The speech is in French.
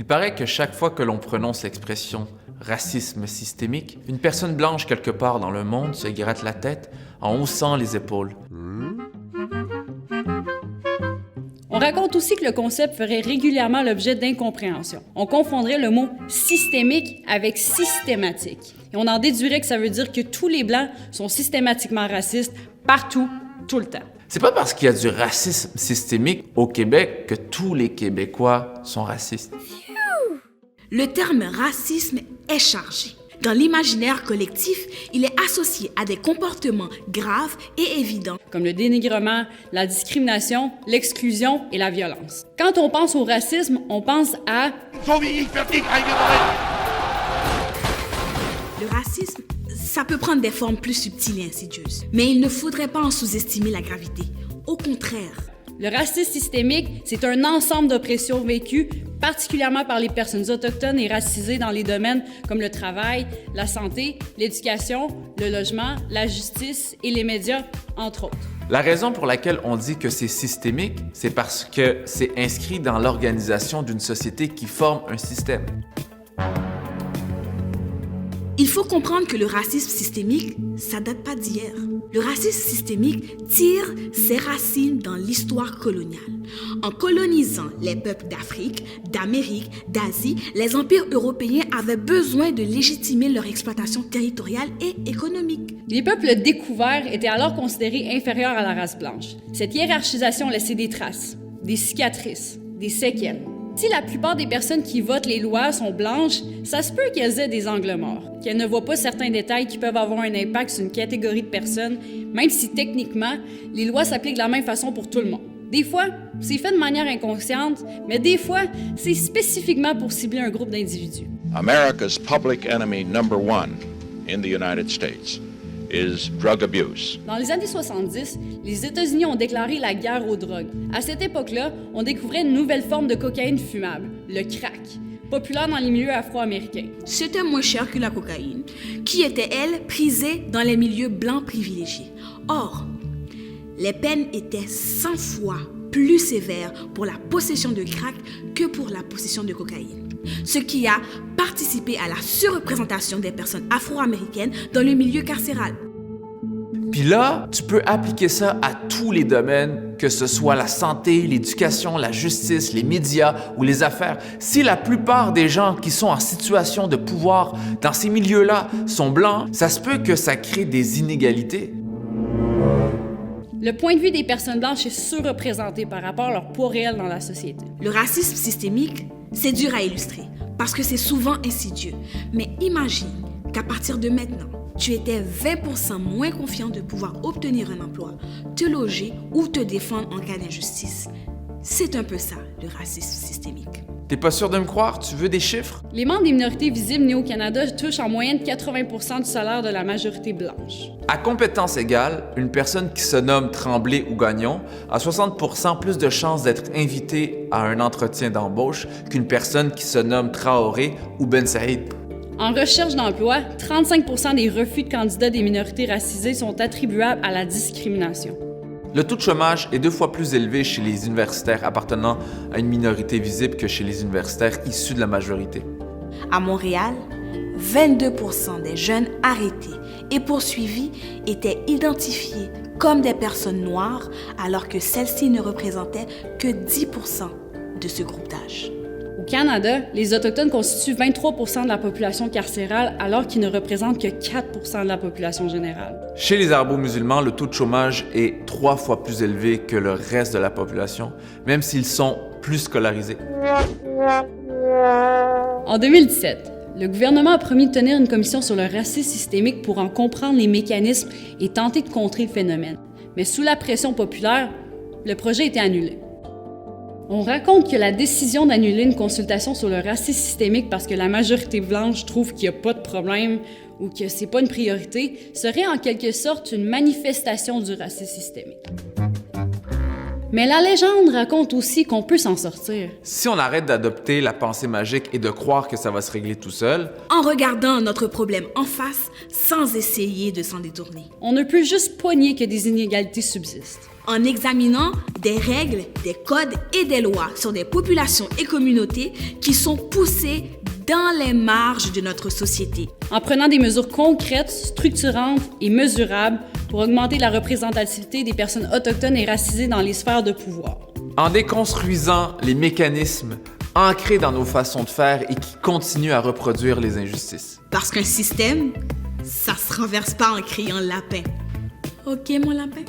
Il paraît que chaque fois que l'on prononce l'expression « racisme systémique », une personne blanche quelque part dans le monde se gratte la tête en haussant les épaules. On raconte aussi que le concept ferait régulièrement l'objet d'incompréhension. On confondrait le mot « systémique » avec « systématique ». Et on en déduirait que ça veut dire que tous les Blancs sont systématiquement racistes, partout, tout le temps. C'est pas parce qu'il y a du racisme systémique au Québec que tous les Québécois sont racistes. Le terme racisme est chargé. Dans l'imaginaire collectif, il est associé à des comportements graves et évidents, comme le dénigrement, la discrimination, l'exclusion et la violence. Quand on pense au racisme, on pense à... Le racisme, ça peut prendre des formes plus subtiles et insidieuses. Mais il ne faudrait pas en sous-estimer la gravité. Au contraire. Le racisme systémique, c'est un ensemble d'oppressions vécues particulièrement par les personnes autochtones et racisées dans les domaines comme le travail, la santé, l'éducation, le logement, la justice et les médias, entre autres. La raison pour laquelle on dit que c'est systémique, c'est parce que c'est inscrit dans l'organisation d'une société qui forme un système. Il faut comprendre que le racisme systémique, ça date pas d'hier. Le racisme systémique tire ses racines dans l'histoire coloniale. En colonisant les peuples d'Afrique, d'Amérique, d'Asie, les empires européens avaient besoin de légitimer leur exploitation territoriale et économique. Les peuples découverts étaient alors considérés inférieurs à la race blanche. Cette hiérarchisation laissait des traces, des cicatrices, des séquelles. Si la plupart des personnes qui votent les lois sont blanches, ça se peut qu'elles aient des angles morts, qu'elles ne voient pas certains détails qui peuvent avoir un impact sur une catégorie de personnes, même si techniquement, les lois s'appliquent de la même façon pour tout le monde. Des fois, c'est fait de manière inconsciente, mais des fois, c'est spécifiquement pour cibler un groupe d'individus. America's public enemy number one in the United States is drug abuse. Dans les années 70, les États-Unis ont déclaré la guerre aux drogues. À cette époque-là, on découvrait une nouvelle forme de cocaïne fumable, le crack, populaire dans les milieux afro-américains. C'était moins cher que la cocaïne, qui était, elle, prisée dans les milieux blancs privilégiés. Or, les peines étaient 100 fois plus sévères pour la possession de crack que pour la possession de cocaïne. Ce qui a participé à la surreprésentation des personnes afro-américaines dans le milieu carcéral. Puis là, tu peux appliquer ça à tous les domaines, que ce soit la santé, l'éducation, la justice, les médias ou les affaires. Si la plupart des gens qui sont en situation de pouvoir dans ces milieux-là sont blancs, ça se peut que ça crée des inégalités. Le point de vue des personnes blanches est surreprésenté par rapport à leur poids réel dans la société. Le racisme systémique, c'est dur à illustrer parce que c'est souvent insidieux. Mais imagine qu'à partir de maintenant, tu étais 20% moins confiant de pouvoir obtenir un emploi, te loger ou te défendre en cas d'injustice. C'est un peu ça, le racisme systémique. T'es pas sûr de me croire? Tu veux des chiffres? Les membres des minorités visibles nées au Canada touchent en moyenne 80% du salaire de la majorité blanche. À compétence égale, une personne qui se nomme Tremblay ou Gagnon a 60% plus de chances d'être invitée à un entretien d'embauche qu'une personne qui se nomme Traoré ou Ben Saïd. En recherche d'emploi, 35% des refus de candidats des minorités racisées sont attribuables à la discrimination. Le taux de chômage est 2 fois plus élevé chez les universitaires appartenant à une minorité visible que chez les universitaires issus de la majorité. À Montréal, 22% des jeunes arrêtés et poursuivis étaient identifiés comme des personnes noires, alors que celles-ci ne représentaient que 10% de ce groupe d'âge. Au Canada, les Autochtones constituent 23% de la population carcérale, alors qu'ils ne représentent que 4% de la population générale. Chez les arabo-musulmans, le taux de chômage est 3 fois plus élevé que le reste de la population, même s'ils sont plus scolarisés. En 2017, le gouvernement a promis de tenir une commission sur le racisme systémique pour en comprendre les mécanismes et tenter de contrer le phénomène. Mais sous la pression populaire, le projet a été annulé. On raconte que la décision d'annuler une consultation sur le racisme systémique parce que la majorité blanche trouve qu'il n'y a pas de problème ou que c'est pas une priorité serait en quelque sorte une manifestation du racisme systémique. Mais la légende raconte aussi qu'on peut s'en sortir. Si on arrête d'adopter la pensée magique et de croire que ça va se régler tout seul, En regardant notre problème en face sans essayer de s'en détourner. On ne peut juste pas nier que des inégalités subsistent. En examinant des règles, des codes et des lois sur des populations et communautés qui sont poussées dans les marges de notre société. En prenant des mesures concrètes, structurantes et mesurables pour augmenter la représentativité des personnes autochtones et racisées dans les sphères de pouvoir. en déconstruisant les mécanismes ancrés dans nos façons de faire et qui continuent à reproduire les injustices. Parce qu'un système, ça se renverse pas en criant lapin. OK, mon lapin?